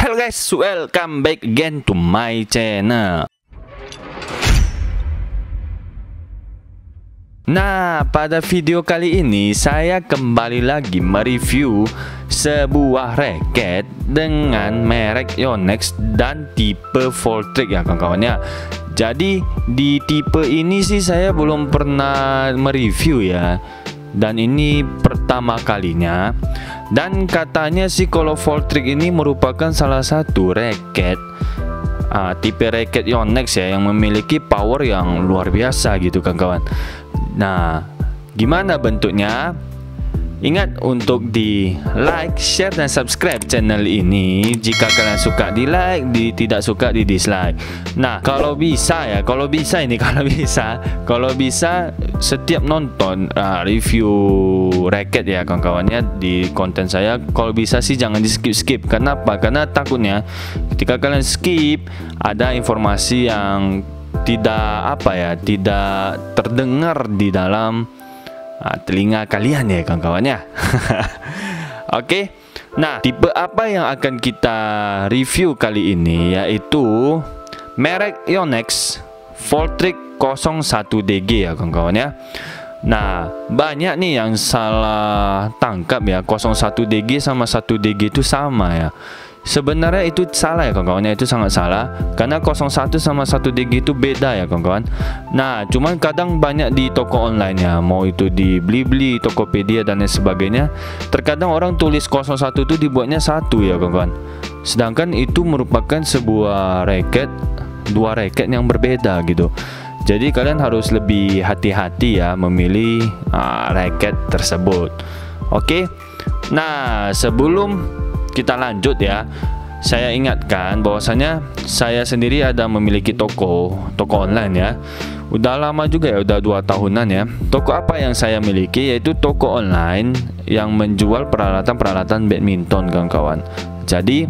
Hello guys, welcome back again to my channel. Nah, pada video kali ini saya kembali lagi mereview sebuah racket dengan merek Yonex dan tipe Voltric ya kawan-kawan ya. Jadi di tipe ini sih saya belum pernah mereview ya, dan ini pertama kalinya. Dan katanya sih kalau Voltric ini merupakan salah satu racket tipe racket Yonex ya yang memiliki power yang luar biasa gitu kawan-kawan. Nah, gimana bentuknya? Ingat untuk di like, share, dan subscribe channel ini. Jika kalian suka di like, tidak suka di dislike. Nah, kalau bisa setiap nonton review racket ya kawan-kawannya di konten saya, kalau bisa sih jangan di skip. Kenapa? Karena takutnya ketika kalian skip ada informasi yang tidak terdengar di dalam telinga kalian ya kawan-kawan ya. Oke. Nah, tipe apa yang akan kita review kali ini yaitu merek Yonex Voltric 01DG ya kawan-kawan ya. Nah, banyak nih yang salah tangkap ya, 01DG sama 1DG itu sama ya. Sebenarnya itu salah ya kawan-kawan, itu sangat salah karena 01 sama 1DG itu beda ya kawan-kawan. Nah, cuman kadang banyak di toko online ya, mau itu di Blibli, Tokopedia dan lain sebagainya, terkadang orang tulis 01 itu dibuatnya 1 ya kawan-kawan. Sedangkan itu merupakan sebuah racket, dua racket yang berbeda gitu. Jadi kalian harus lebih hati-hati ya memilih racket tersebut. Oke. Nah, sebelum kita lanjut ya, saya ingatkan bahwasanya saya sendiri ada memiliki toko online ya. Udah lama juga ya, udah 2 tahunan ya. Toko apa yang saya miliki yaitu toko online yang menjual peralatan badminton kawan-kawan. Jadi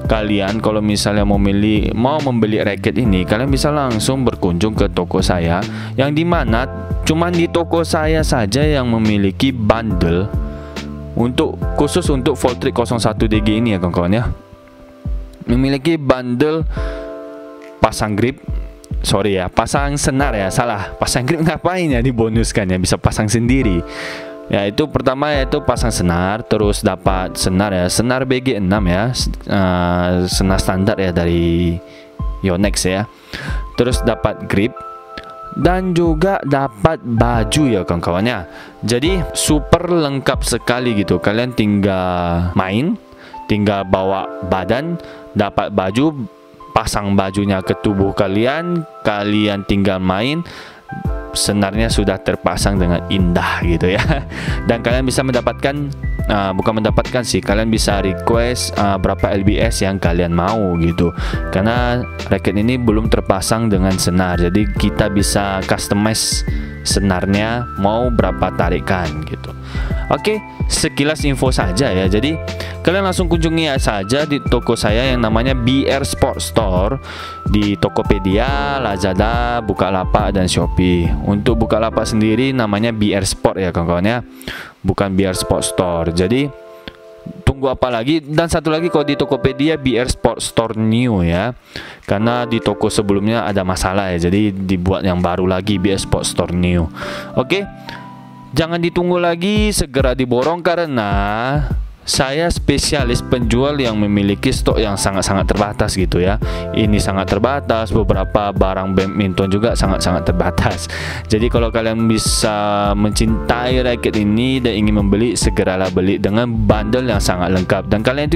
kalian kalau misalnya mau membeli racket ini, kalian bisa langsung berkunjung ke toko saya, yang dimana cuman di toko saya saja yang memiliki bundle khusus untuk Voltric 01DG ini ya kawan-kawan ya. Memiliki bundle pasang grip, pasang senar ya, salah. Pasang grip ngapain ya, dibonuskan ya, bisa pasang sendiri. Ya, itu pertama yaitu pasang senar, terus dapat senar ya, senar BG6 ya, senar standar ya dari Yonex ya. Terus dapat grip dan juga dapat baju ya kawan-kawannya. Jadi super lengkap sekali gitu. Kalian tinggal main, tinggal bawa badan, dapat baju, pasang bajunya ke tubuh kalian, kalian tinggal main, senarnya sudah terpasang dengan indah gitu ya. Dan kalian bisa mendapatkan kalian bisa request berapa LBS yang kalian mau gitu. Karena racket ini belum terpasang dengan senar, jadi kita bisa customize senarnya mau berapa tarikan gitu. Oke, sekilas info saja ya. Jadi kalian langsung kunjungi saja di toko saya yang namanya BR Sport Store di Tokopedia, Lazada, Bukalapak, dan Shopee. Untuk Bukalapak sendiri namanya BR Sport ya kawan-kawan ya, bukan BR Sport Store. Jadi tunggu apa lagi? Dan satu lagi, kalau di Tokopedia BR Sport Store New ya, karena di toko sebelumnya ada masalah ya, jadi dibuat yang baru lagi, BR Sport Store New. Oke, jangan ditunggu lagi, segera diborong karena saya spesialis penjual yang memiliki stok yang sangat-sangat terbatas gitu ya. Ini sangat terbatas, beberapa barang badminton juga sangat-sangat terbatas. Jadi kalau kalian bisa mencintai racket ini dan ingin membeli, segeralah beli dengan bundle yang sangat lengkap. Dan kalian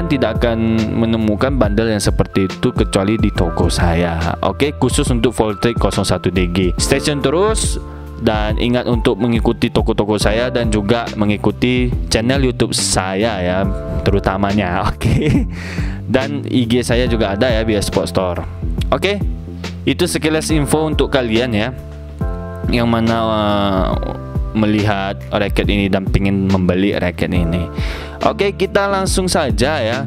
tidak akan menemukan bundle yang seperti itu kecuali di toko saya. Oke, khusus untuk Voltric 01DG. Stay tune terus. Dan ingat untuk mengikuti toko-toko saya dan juga mengikuti channel YouTube saya ya, terutamanya. Oke. Dan IG saya juga ada ya, BR Sport Store. Oke. Itu sekilas info untuk kalian ya, yang mana melihat racket ini dan ingin membeli racket ini. Oke, kita langsung saja ya,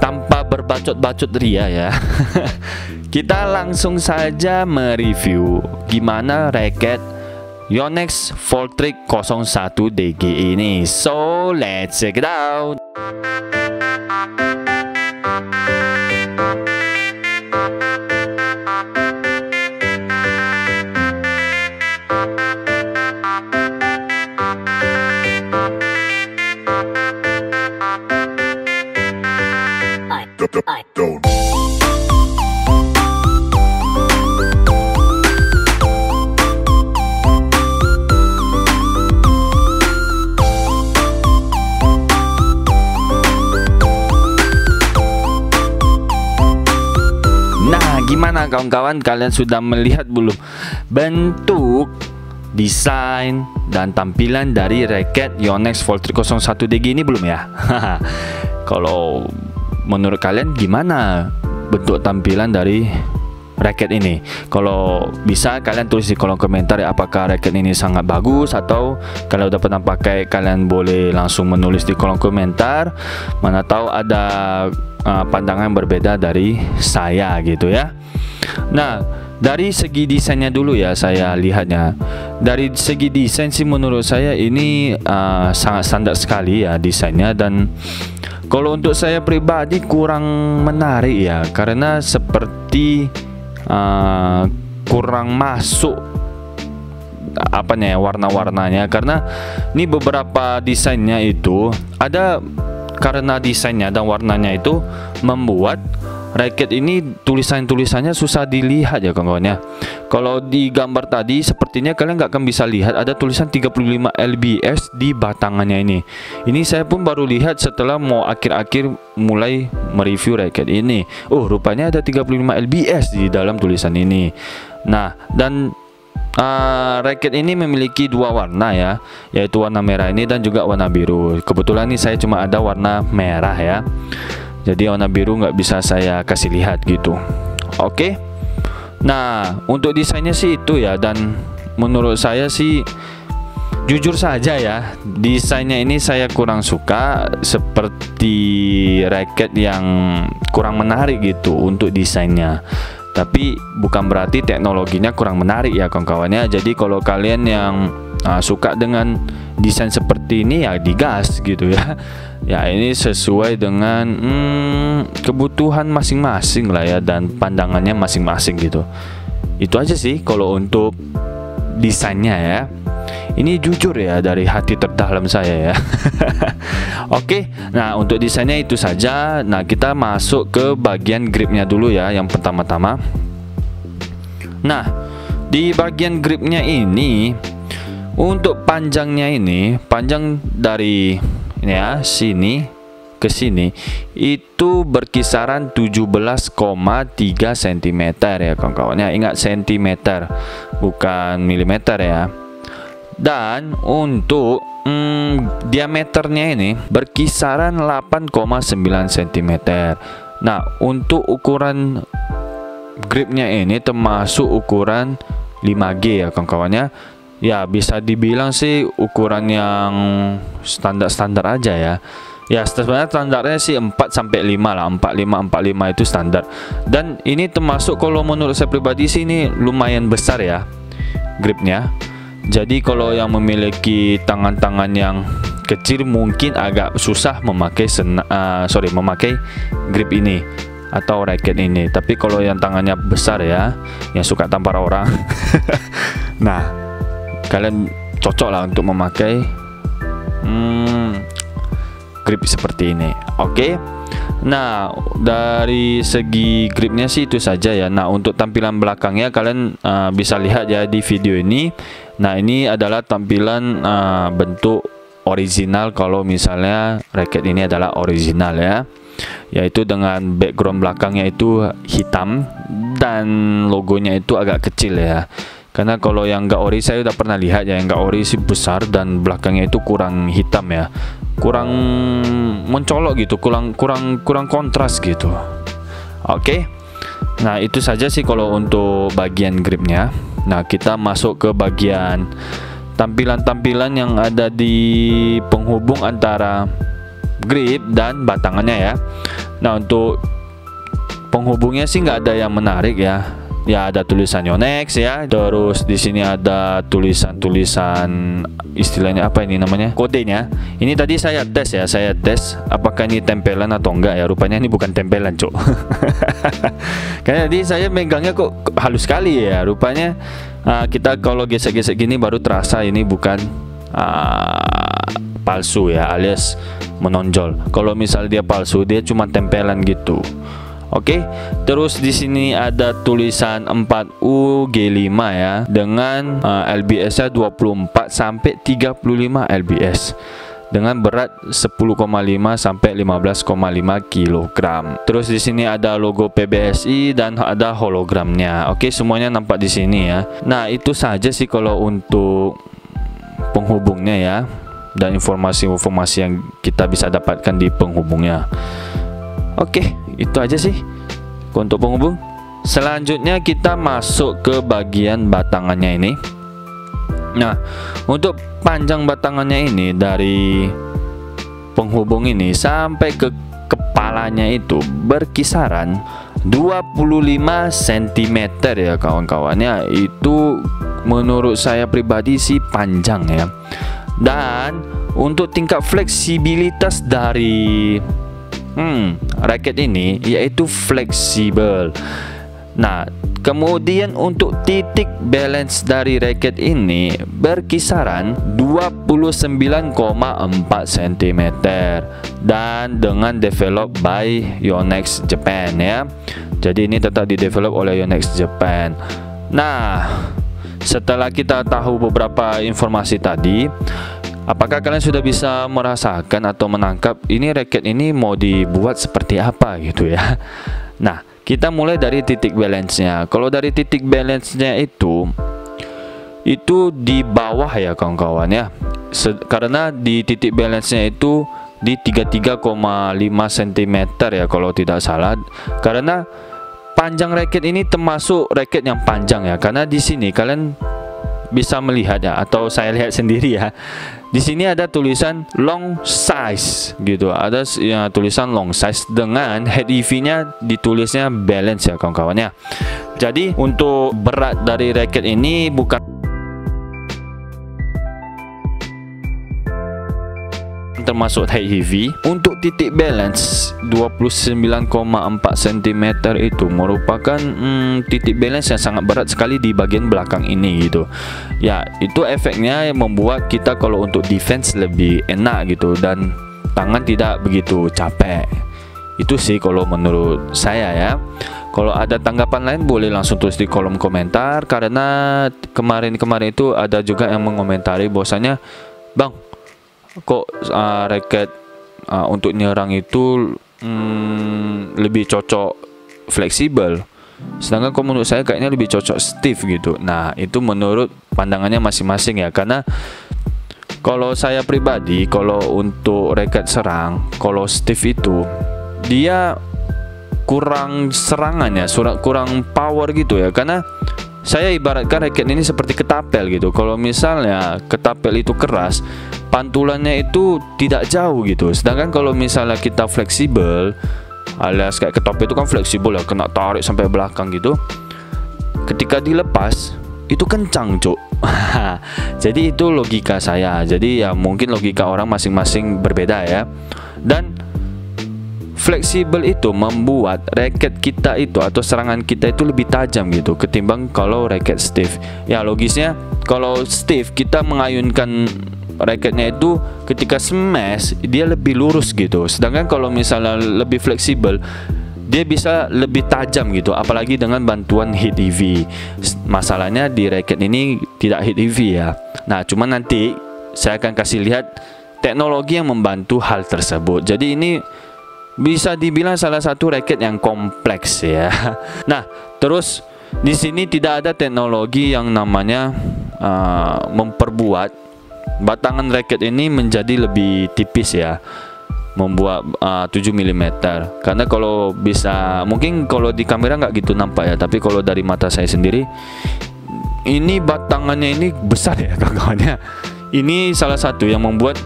tanpa berbacot-bacot ria ya. Kita langsung saja mereview gimana racket Yonex Voltric 01DG ini. So let's check it out. Don't. Nah, gimana kawan-kawan? Kalian sudah melihat belum bentuk, desain, dan tampilan dari raket Yonex Volt 301DG ini belum ya? Kalau menurut kalian gimana bentuk tampilan dari raket ini? Kalau bisa kalian tulis di kolom komentar ya, apakah raket ini sangat bagus, atau kalau udah pernah pakai kalian boleh langsung menulis di kolom komentar. Mana tahu ada pandangan berbeda dari saya gitu ya. Nah, dari segi desainnya dulu ya, saya lihatnya. Dari segi desain sih menurut saya ini sangat standar sekali ya desainnya, dan kalau untuk saya pribadi kurang menarik ya, karena seperti kurang masuk warna-warnanya, karena ini beberapa desainnya itu ada, karena desainnya dan warnanya itu membuat raket ini tulisannya susah dilihat ya kawan-kawan ya. Kalau di gambar tadi sepertinya kalian nggak akan bisa lihat ada tulisan 35 lbs di batangannya ini. Ini saya pun baru lihat setelah mau akhir-akhir mulai mereview raket ini. Oh, rupanya ada 35 lbs di dalam tulisan ini. Nah, dan raket ini memiliki dua warna ya, yaitu warna merah ini dan juga warna biru. Kebetulan ini saya cuma ada warna merah ya, jadi warna biru nggak bisa saya kasih lihat gitu. Oke. Nah, untuk desainnya sih itu ya, dan menurut saya sih jujur saja ya, desainnya ini saya kurang suka, seperti raket yang kurang menarik gitu untuk desainnya. Tapi bukan berarti teknologinya kurang menarik ya kawan-kawannya. Jadi kalau kalian yang suka dengan desain seperti ini ya digas gitu ya. Ya ini sesuai dengan kebutuhan masing-masing lah ya, dan pandangannya masing-masing gitu. Itu aja sih kalau untuk desainnya ya. Ini jujur ya dari hati terdalam saya ya. Oke, nah untuk desainnya itu saja. Nah, kita masuk ke bagian gripnya dulu ya, yang pertama-tama. Nah, di bagian gripnya ini, untuk panjangnya ini, panjang dari ini ya, sini ke sini itu berkisaran 17,3 cm ya kawan-kawan ya. Ingat cm, bukan milimeter ya. Dan untuk diameternya ini berkisaran 8,9 cm. Nah, untuk ukuran gripnya ini termasuk ukuran 5G ya kawan-kawannya. Ya bisa dibilang sih ukuran yang standar-standar aja ya. Ya sebenarnya standarnya sih 4 sampai 5 lah, 45 itu standar. Dan ini termasuk, kalau menurut saya pribadi sih ini lumayan besar ya gripnya. Jadi kalau yang memiliki tangan-tangan yang kecil mungkin agak susah memakai memakai grip ini atau raket ini. Tapi kalau yang tangannya besar ya, yang suka tampar orang, nah kalian cocok lah untuk memakai grip seperti ini. Oke. Nah, dari segi gripnya sih itu saja ya. Nah, untuk tampilan belakangnya kalian bisa lihat ya di video ini. Nah, ini adalah tampilan bentuk original kalau misalnya raket ini adalah original ya, yaitu dengan background belakangnya itu hitam dan logonya itu agak kecil ya. Karena kalau yang enggak ori saya udah pernah lihat ya, yang enggak ori sih besar dan belakangnya itu kurang hitam ya, kurang mencolok gitu, kurang kontras gitu. Oke. Nah, itu saja sih kalau untuk bagian gripnya. Nah, kita masuk ke bagian tampilan-tampilan yang ada di penghubung antara grip dan batangannya ya. Nah, untuk penghubungnya sih nggak ada yang menarik ya. Ya ada tulisan Yonex ya, terus di sini ada tulisan istilahnya apa ini namanya, kodenya. Ini tadi saya tes ya, saya tes apakah ini tempelan atau enggak ya. Rupanya ini bukan tempelan cok. Karena tadi saya megangnya kok halus sekali ya. Rupanya kita kalau gesek-gesek gini baru terasa ini bukan palsu ya, alias menonjol. Kalau misal dia palsu, dia cuma tempelan gitu. Oke, terus di sini ada tulisan 4UG5 ya, dengan lbs-nya 24 sampai 35 lbs dengan berat 10,5 sampai 15,5 kg. Terus di sini ada logo PBSI dan ada hologramnya. Oke, semuanya nampak di sini ya. Nah, itu saja sih kalau untuk penghubungnya ya, dan informasi-informasi yang kita bisa dapatkan di penghubungnya. Oke, itu aja sih untuk penghubung. Selanjutnya kita masuk ke bagian batangannya ini. Nah, untuk panjang batangannya ini dari penghubung ini sampai ke kepalanya itu berkisaran 25 cm ya kawan-kawannya. Itu menurut saya pribadi sih panjang ya. Dan untuk tingkat fleksibilitas dari raket ini yaitu fleksibel. Nah, kemudian untuk titik balance dari raket ini berkisaran 29,4 cm dan dengan develop by Yonex Japan ya. Jadi ini tetap didevelop oleh Yonex Japan. Nah, setelah kita tahu beberapa informasi tadi, apakah kalian sudah bisa merasakan atau menangkap ini raket ini mau dibuat seperti apa gitu ya? Nah, kita mulai dari titik balance-nya. Kalau dari titik balance-nya itu di bawah ya kawan-kawan ya. Karena di titik balance-nya itu di 33,5 cm ya kalau tidak salah. Karena panjang raket ini termasuk raket yang panjang ya. Karena di sini kalian bisa melihat ya, atau saya lihat sendiri ya. Di sini ada tulisan long size gitu. Ada ya, tulisan long size dengan head EV-nya ditulisnya balance ya kawan-kawan ya. Jadi untuk berat dari raket ini bukan termasuk high heavy. Untuk titik balance 29,4 cm itu merupakan titik balance yang sangat berat sekali di bagian belakang ini gitu ya. Itu efeknya yang membuat kita kalau untuk defense lebih enak gitu dan tangan tidak begitu capek. Itu sih kalau menurut saya ya. Kalau ada tanggapan lain boleh langsung tulis di kolom komentar, karena kemarin itu ada juga yang mengomentari bahwasanya, "Bang, kok raket untuk nyerang itu lebih cocok fleksibel, sedangkan kok menurut saya kayaknya lebih cocok stiff gitu." Nah, itu menurut pandangannya masing-masing ya. Karena kalau saya pribadi, kalau untuk raket serang, kalau stiff itu dia kurang serangan ya, kurang power gitu ya. Karena saya ibaratkan raket ini seperti ketapel gitu. Kalau misalnya ketapel itu keras, pantulannya itu tidak jauh gitu. Sedangkan kalau misalnya kita fleksibel, alias kayak ketapel itu kan fleksibel ya, kena tarik sampai belakang gitu. Ketika dilepas, itu kencang cuk. Jadi itu logika saya. Jadi ya mungkin logika orang masing-masing berbeda ya. Dan fleksibel itu membuat raket kita itu atau serangan kita itu lebih tajam gitu ketimbang kalau raket stiff. Ya logisnya kalau stiff kita mengayunkan raketnya itu ketika smash dia lebih lurus gitu. Sedangkan kalau misalnya lebih fleksibel dia bisa lebih tajam gitu, apalagi dengan bantuan hit EV. Masalahnya di raket ini tidak hit EV ya. Nah, cuman nanti saya akan kasih lihat teknologi yang membantu hal tersebut. Jadi ini bisa dibilang salah satu raket yang kompleks ya. Nah, terus di sini tidak ada teknologi yang namanya memperbuat batangan raket ini menjadi lebih tipis ya, membuat 7 mm. Karena kalau bisa, mungkin kalau di kamera nggak gitu nampak ya, tapi kalau dari mata saya sendiri ini batangannya ini besar ya kawan-kawannya. Ini salah satu yang membuat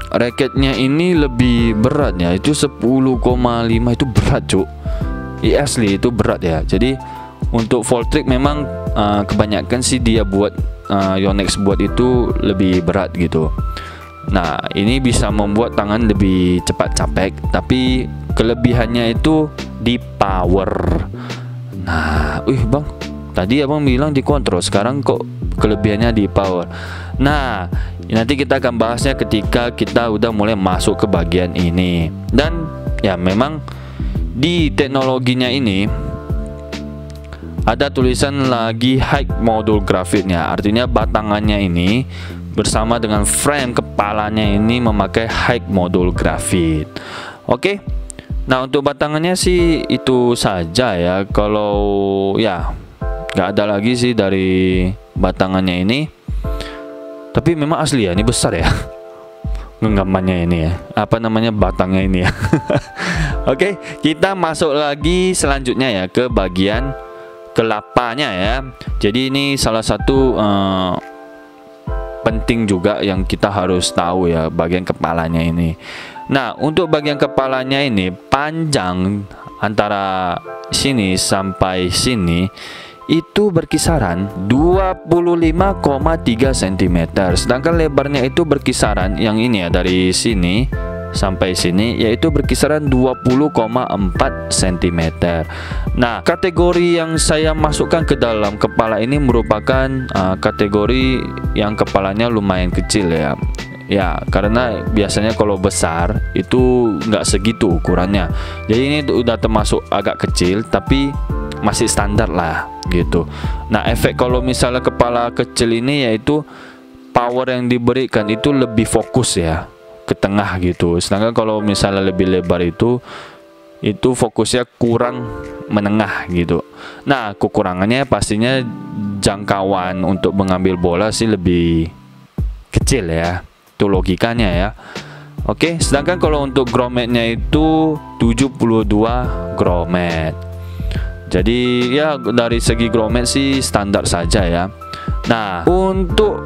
raketnya ini lebih berat ya. Itu 10,5 itu berat cuk. Asli itu berat ya. Jadi untuk Voltric memang kebanyakan sih dia buat Yonex buat itu lebih berat gitu. Nah, ini bisa membuat tangan lebih cepat capek, tapi kelebihannya itu di power. Nah, bang, tadi abang bilang dikontrol, sekarang kok kelebihannya di power. Nah, nanti kita akan bahasnya ketika kita udah mulai masuk ke bagian ini. Dan ya memang di teknologinya ini ada tulisan lagi high module graphitnya, artinya batangannya ini bersama dengan frame kepalanya ini memakai high module graphit. Oke. Nah, untuk batangannya sih itu saja ya. Kalau ya nggak ada lagi sih dari batangannya ini. Tapi memang asli ya, ini besar ya. Genggamannya ini ya. Apa namanya, batangnya ini ya. Oke, kita masuk lagi selanjutnya ya ke bagian kelapanya ya. Jadi ini salah satu penting juga yang kita harus tahu ya, bagian kepalanya ini. Nah, untuk bagian kepalanya ini panjang antara sini sampai sini itu berkisaran 25,3 cm. Sedangkan lebarnya itu berkisaran yang ini ya, dari sini sampai sini yaitu berkisaran 20,4 cm. Nah, kategori yang saya masukkan ke dalam kepala ini merupakan kategori yang kepalanya lumayan kecil ya. Ya, karena biasanya kalau besar itu nggak segitu ukurannya. Jadi ini udah termasuk agak kecil tapi masih standar lah gitu. Nah, efek kalau misalnya kepala kecil ini yaitu power yang diberikan itu lebih fokus ya ke tengah gitu. Sedangkan kalau misalnya lebih lebar itu fokusnya kurang menengah gitu. Nah, kekurangannya pastinya jangkauan untuk mengambil bola sih lebih kecil ya. Itu logikanya ya. Oke, sedangkan kalau untuk grometnya itu 72 gromet. Jadi ya dari segi gromet sih standar saja ya. Nah, untuk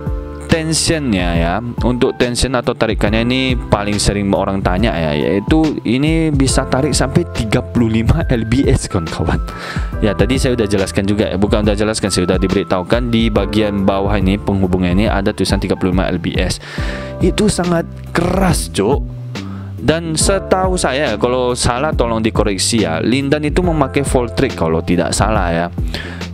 tensionnya ya, untuk tension atau tarikannya ini paling sering orang tanya ya, yaitu ini bisa tarik sampai 35 lbs kawan-kawan. Ya, tadi saya udah jelaskan juga ya, bukan udah jelaskan, saya udah diberitahukan di bagian bawah ini penghubungnya ini ada tulisan 35 lbs. Itu sangat keras, Cuk. Dan setahu saya, kalau salah tolong dikoreksi ya, Lindan itu memakai Voltric kalau tidak salah ya.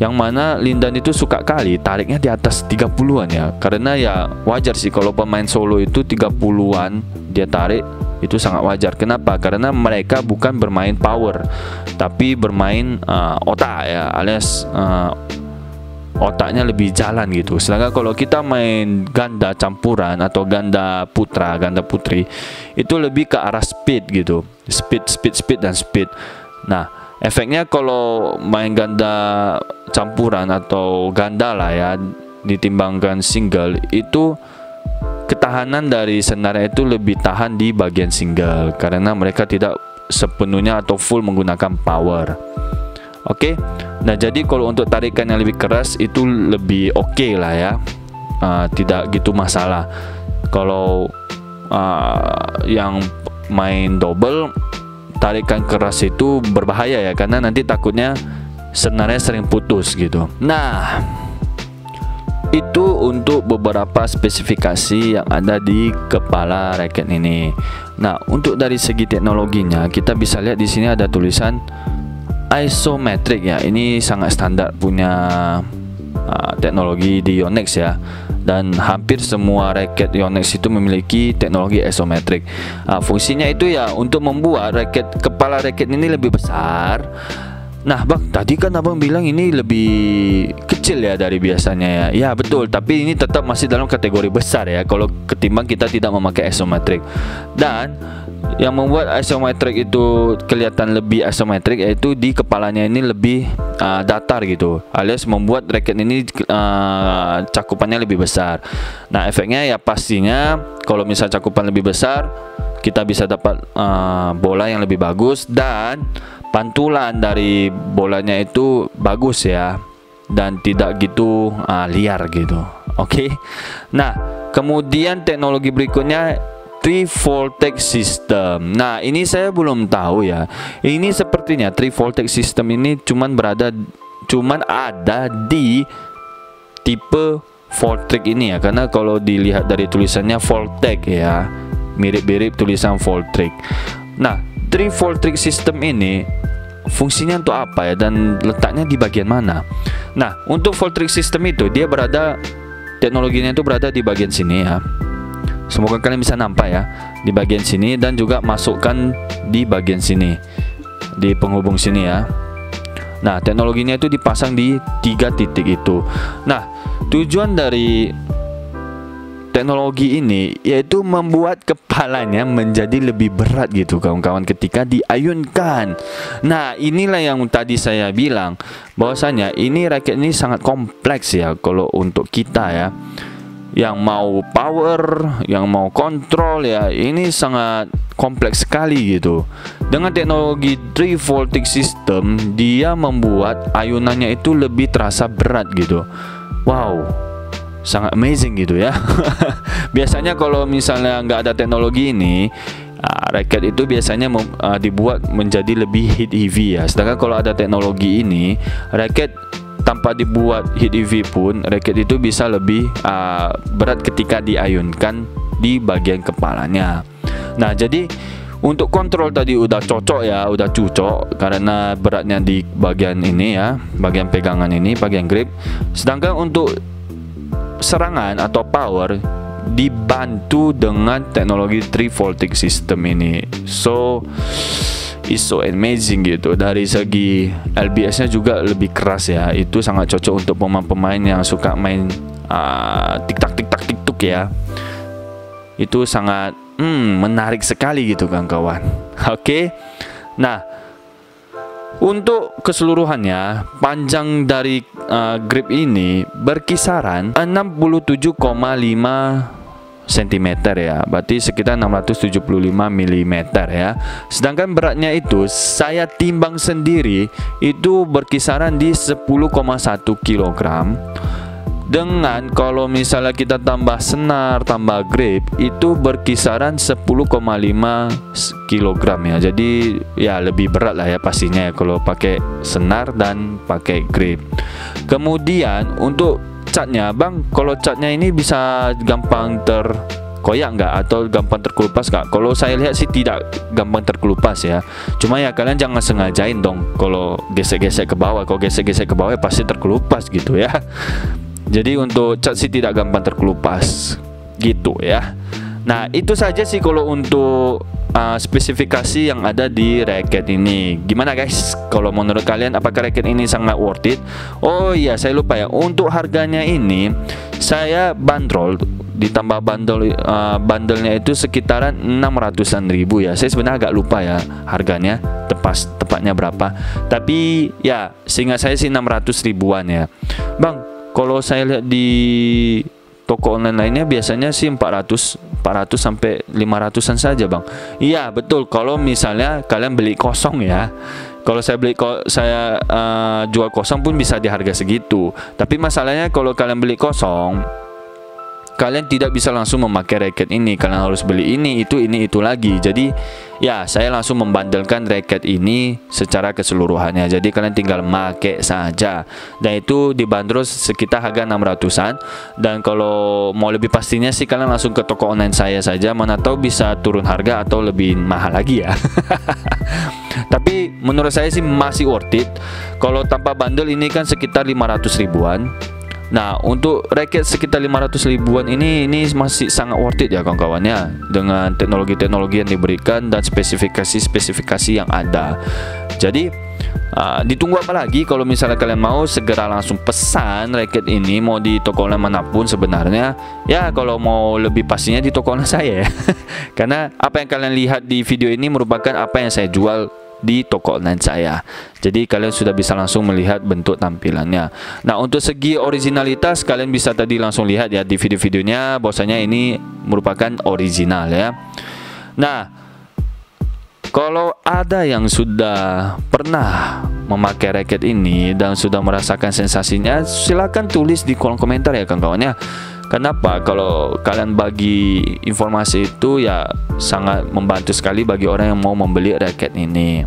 Yang mana Lindan itu suka kali tariknya di atas 30-an ya. Karena ya wajar sih kalau pemain solo itu 30-an dia tarik, itu sangat wajar. Kenapa? Karena mereka bukan bermain power, tapi bermain otak ya, alias otaknya lebih jalan gitu. Sedangkan kalau kita main ganda campuran atau ganda putra, ganda putri, itu lebih ke arah speed gitu. Speed dan speed. Nah, efeknya kalau main ganda campuran atau ganda lah ya, ditimbangkan single, itu ketahanan dari senarnya itu lebih tahan di bagian single karena mereka tidak sepenuhnya atau full menggunakan power. Oke. Nah, jadi kalau untuk tarikan yang lebih keras itu lebih oke lah ya. Tidak gitu masalah. Kalau yang main double, tarikan keras itu berbahaya ya, karena nanti takutnya senarnya sering putus gitu. Nah, itu untuk beberapa spesifikasi yang ada di kepala raket ini. Nah, untuk dari segi teknologinya kita bisa lihat di sini ada tulisan isometric ya. Ini sangat standar punya teknologi di Yonex ya. Dan hampir semua raket Yonex itu memiliki teknologi isometric. Fungsinya itu ya untuk membuat kepala raket ini lebih besar. Nah, Bang, tadi kan Abang bilang ini lebih kecil ya dari biasanya ya. Ya, betul, tapi ini tetap masih dalam kategori besar ya kalau ketimbang kita tidak memakai isometric. Dan yang membuat isometric itu kelihatan lebih isometric yaitu di kepalanya ini lebih datar gitu, alias membuat raket ini cakupannya lebih besar. Nah, efeknya ya pastinya kalau misal cakupan lebih besar, kita bisa dapat bola yang lebih bagus dan pantulan dari bolanya itu bagus ya, dan tidak gitu liar gitu. Oke. Nah, kemudian teknologi berikutnya 3-voltage system. Nah, ini saya belum tahu ya. Ini sepertinya 3-voltage system ini cuman ada di tipe Voltric ini ya, karena kalau dilihat dari tulisannya Voltec ya, mirip-mirip tulisan Voltric. Nah, 3-voltage system ini fungsinya untuk apa ya, dan letaknya di bagian mana? Nah, untuk Voltric system itu dia berada teknologinya itu berada di bagian sini ya. Semoga kalian bisa nampak ya, di bagian sini, dan juga masukkan di bagian sini, di penghubung sini ya. Nah, teknologinya itu dipasang di 3 titik itu. Nah, tujuan dari teknologi ini yaitu membuat kepalanya menjadi lebih berat gitu kawan-kawan ketika diayunkan. Nah, inilah yang tadi saya bilang bahwasanya ini raket ini sangat kompleks ya kalau untuk kita ya. Yang mau power, yang mau kontrol ya, ini sangat kompleks sekali gitu. Dengan teknologi 3 voltage system, dia membuat ayunannya itu lebih terasa berat gitu. Wow, sangat amazing gitu ya. Biasanya kalau misalnya nggak ada teknologi ini, raket itu biasanya dibuat menjadi lebih heavy ya. Sedangkan kalau ada teknologi ini, raket tanpa dibuat heavy pun, raket itu bisa lebih berat ketika diayunkan di bagian kepalanya. Nah, jadi untuk kontrol tadi udah cocok ya, udah cocok karena beratnya di bagian ini ya, bagian pegangan ini, bagian grip. Sedangkan untuk serangan atau power dibantu dengan teknologi 3 voltage system ini. So it's so amazing gitu. Dari segi LBS nya juga lebih keras ya. Itu sangat cocok untuk pemain-pemain yang suka main tik-tak ya. Itu sangat menarik sekali gitu kawan-kawan. Oke. Nah, untuk keseluruhannya panjang dari grip ini berkisaran 67,5 cm ya, berarti sekitar 675 mm ya. Sedangkan beratnya itu saya timbang sendiri itu berkisaran di 10,1 kg. Dengan kalau misalnya kita tambah senar, tambah grip, itu berkisaran 10,5 kg ya. Jadi ya lebih berat lah ya pastinya ya kalau pakai senar dan pakai grip. Kemudian untuk catnya, bang, kalau catnya ini bisa gampang terkoyak nggak atau gampang terkelupas nggak? Kalau saya lihat sih tidak gampang terkelupas ya. Cuma ya kalian jangan sengajain dong kalau gesek-gesek ke bawah. Kalau gesek-gesek ke bawah ya pasti terkelupas gitu ya. Jadi untuk cat sih tidak gampang terkelupas gitu ya. Nah, itu saja sih kalau untuk spesifikasi yang ada di raket ini. Gimana guys? Kalau menurut kalian apakah raket ini sangat worth it? Oh iya, saya lupa ya. Untuk harganya ini saya bandrol ditambah bandelnya itu sekitaran 600-an ribu ya. Saya sebenarnya agak lupa ya harganya tepatnya berapa. Tapi ya seingat saya sih 600 ribuan ya. Bang, kalau saya lihat di toko online lainnya biasanya sih 400 sampai 500-an saja, bang. Iya betul, kalau misalnya kalian beli kosong ya. Kalau saya jual kosong pun bisa di harga segitu. Tapi masalahnya kalau kalian beli kosong, kalian tidak bisa langsung memakai raket ini. Kalian harus beli ini itu lagi. Jadi ya saya langsung membandelkan raket ini secara keseluruhannya. Jadi kalian tinggal make saja. Dan itu dibanderol sekitar harga 600-an. Dan kalau mau lebih pastinya sih kalian langsung ke toko online saya saja. Mana tahu bisa turun harga atau lebih mahal lagi ya. Tapi menurut saya sih masih worth it. Kalau tanpa bandel ini kan sekitar 500 ribuan. Nah, untuk raket sekitar 500 ribuan ini masih sangat worth it ya kawan-kawannya, dengan teknologi-teknologi yang diberikan dan spesifikasi yang ada. Jadi ditunggu apa lagi? Kalau misalnya kalian mau, segera langsung pesan raket ini, mau di toko online manapun sebenarnya. Ya kalau mau lebih pastinya di toko online saya ya. Karena apa yang kalian lihat di video ini merupakan apa yang saya jual di toko online saya. Jadi kalian sudah bisa langsung melihat bentuk tampilannya. Nah, untuk segi originalitas kalian bisa tadi langsung lihat ya di video-videonya bahwasanya ini merupakan original ya. Nah, kalau ada yang sudah pernah memakai raket ini dan sudah merasakan sensasinya, silakan tulis di kolom komentar ya kawan-kawannya. Kenapa? Kalau kalian bagi informasi itu ya sangat membantu sekali bagi orang yang mau membeli raket ini.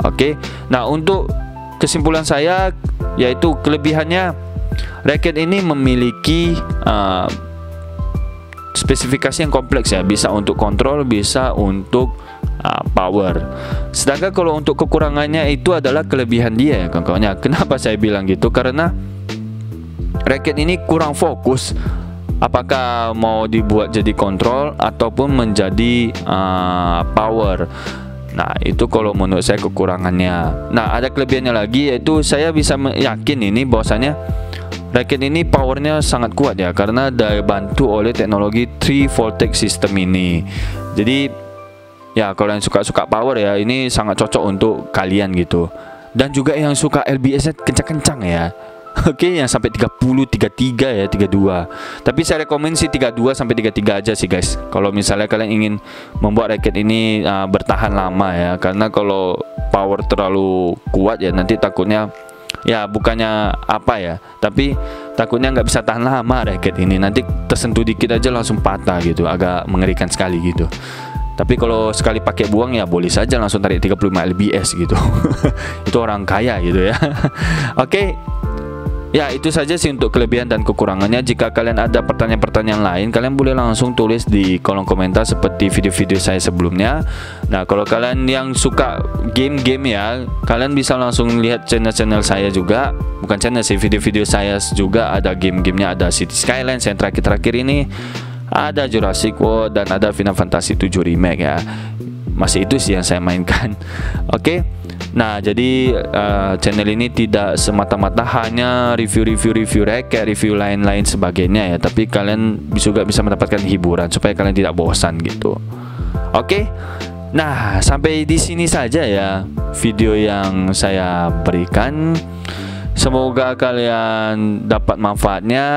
Oke. Nah, untuk kesimpulan saya yaitu kelebihannya, raket ini memiliki spesifikasi yang kompleks ya, bisa untuk kontrol, bisa untuk power. Sedangkan kalau untuk kekurangannya itu adalah kelebihan dia ya kawan-kawannya. Kenapa saya bilang gitu? Karena raket ini kurang fokus apakah mau dibuat jadi kontrol ataupun menjadi power. Nah, itu kalau menurut saya kekurangannya. Nah, ada kelebihannya lagi, yaitu saya bisa yakin ini bahwasanya raket ini powernya sangat kuat ya, karena dibantu oleh teknologi 3 voltage system ini. Jadi ya, kalau yang suka power ya, ini sangat cocok untuk kalian gitu. Dan juga yang suka LBS-nya kencang-kencang ya. Oke, yang sampai 30, 33 ya, 32. Tapi saya rekomen sih 32 sampai 33 aja sih guys. Kalau misalnya kalian ingin membuat raket ini bertahan lama ya. Karena kalau power terlalu kuat ya, nanti takutnya ya, bukannya apa ya, tapi takutnya nggak bisa tahan lama raket ini. Nanti tersentuh dikit aja langsung patah gitu. Agak mengerikan sekali gitu. Tapi kalau sekali pakai buang ya boleh saja langsung tarik 35 lbs gitu. Itu orang kaya gitu ya. Oke. Ya, itu saja sih untuk kelebihan dan kekurangannya. Jika kalian ada pertanyaan-pertanyaan lain, kalian boleh langsung tulis di kolom komentar seperti video-video saya sebelumnya. Nah, kalau kalian yang suka game-game ya, kalian bisa langsung lihat channel-channel saya juga. Bukan channel sih, video-video saya juga ada game-gamenya, ada City Skylines yang terakhir-terakhir ini, ada Jurassic World, dan ada Final Fantasy 7 Remake ya. Masih itu sih yang saya mainkan. Oke. Nah, jadi channel ini tidak semata-mata hanya review raket, review lain-lain sebagainya ya, tapi kalian juga bisa mendapatkan hiburan supaya kalian tidak bosan gitu. Oke. Nah, sampai di sini saja ya video yang saya berikan. Semoga kalian dapat manfaatnya,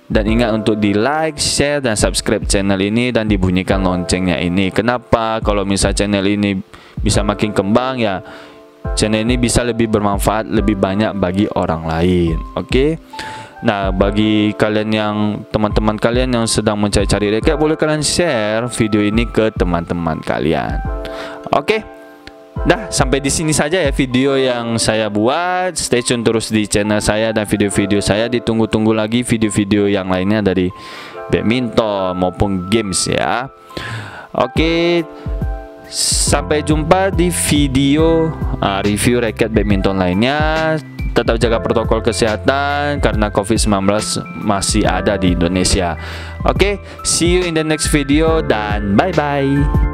dan ingat untuk di like, share, dan subscribe channel ini, dan dibunyikan loncengnya ini. Kenapa? Kalau misal channel ini bisa makin kembang ya, channel ini bisa lebih bermanfaat lebih banyak bagi orang lain. Oke. Nah, bagi kalian yang teman-teman kalian yang sedang mencari-cari raket, boleh kalian share video ini ke teman-teman kalian. Oke. Nah, sampai di sini saja ya video yang saya buat. Stay tune terus di channel saya dan video-video saya. Ditunggu-tunggu lagi video-video yang lainnya dari badminton maupun games ya. Oke. Sampai jumpa di video review raket badminton lainnya. Tetap jaga protokol kesehatan karena COVID-19 masih ada di Indonesia. Oke, see you in the next video dan bye-bye.